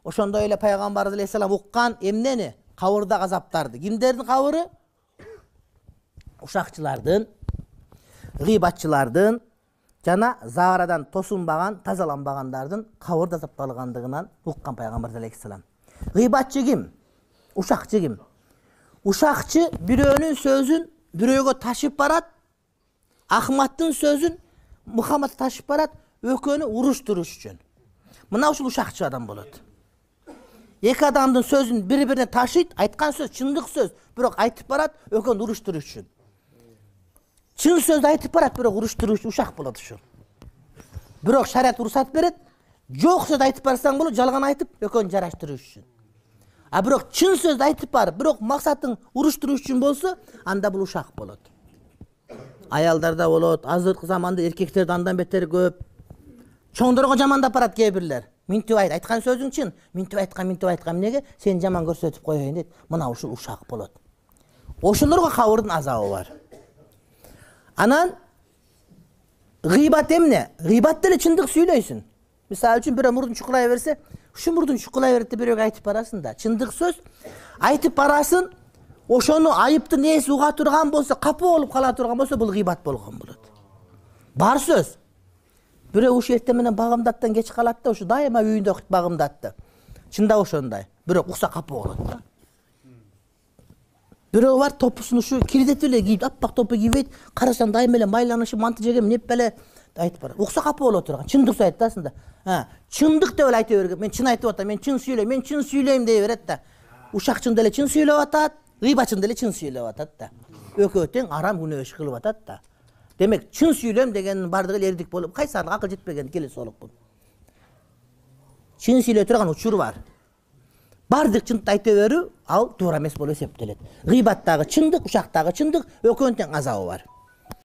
Ошондой эле Пайгамбарыбыз алейхисалам уккан эмнени? Кабырда азаптарды. Кимдердин кабыры? Ушакчылардын, гыйбатчылардын жана заарадан тосунбаган, тазаланбагандардын кабырда азапталгандыгынан уккан Пайгамбарыбыз алейхисалам. Гыйбатчы ким? Ушакчы ким? Ушакчы бирөөнүн сөзүн бирөөгө ташып барат, Ахматтын сөзүн Мухаммад ташып барат, экөөнү уруштуруш үчүн. Мына ушул ушакчы адам болот. Эки адамдын сөзүн бири-бирине ташыйт, айткан сөз чындык сөз, бирок айтып барат, экөөнү уруштуруш үчүн. Чын сөздү айтып барат, бирок уруштуруш ушак болот ушул. Бирок шарият уруксат берет, жок сөз айтып барсаң болот, жалган айтып, экөөнү жараштырыш үчүн. А бирок чын сөздү айтып бар, бирок максатың уруштуруш үчүн болсо, анда бул ушак болот. Аялдарда болот, азыркы заманда эркектерде андан бетер көп. Чоңдорго жамандап барат кээ бирлер. Минтип айт, айткан сөзүң чын. Минтип айткан, эмнеге? Сени жаман көрсөтүп коеюн дейт. Мына ушул ушак болот. Ошолорго кабырдын азабы бар. Анан гыйбат эмне? Гыйбат деле чындык сүйлөйсүн. Мисалы үчүн бирөө мурдун чукулай берсе, ушу мурдун чукулай берет деп бирөөгө айтып барасың да. Чындык сөз айтып барасың. Ошону айыптын ээси уга турган болсо, капа болуп кала турган болсо, бул гыйбат болгон болот. Бар сөз. Бирөө ушу эртең менен багымдаттан кеч калат да, ушу дайыма үйүндө багымдатты. Чындап ошондой. Бирок укса капа болот да. Бирөө бар топусун ушу кирдетип эле кийип, аппак топу кийбейт, карасаң дайыма эле майланышы, манты жегем, неп эле айтып бар. Укса капа боло турган. Чындык сөз айтасың да. Чындык деп эле айта берген. Мен чын айтып атам, мен чын сүйлөйм дей берет да. Ушакчын деле чын сүйлөп атат, гыйбатчын деле чын сүйлөп атат да. Экөө тең арам күнөө иш кылып атат да. Демек, чын сүйлөм дегенин бардыгы эрдик болуп, кайсарлык акыл жетпеген келесі олук. Чын сүйлөй турган учур бар. Бардык чындыкты айта берүү, ал туура эмес болуп эсептелет. Гыйбаттагы чындык, ушактагы чындык, экөөнүн тең азабы бар.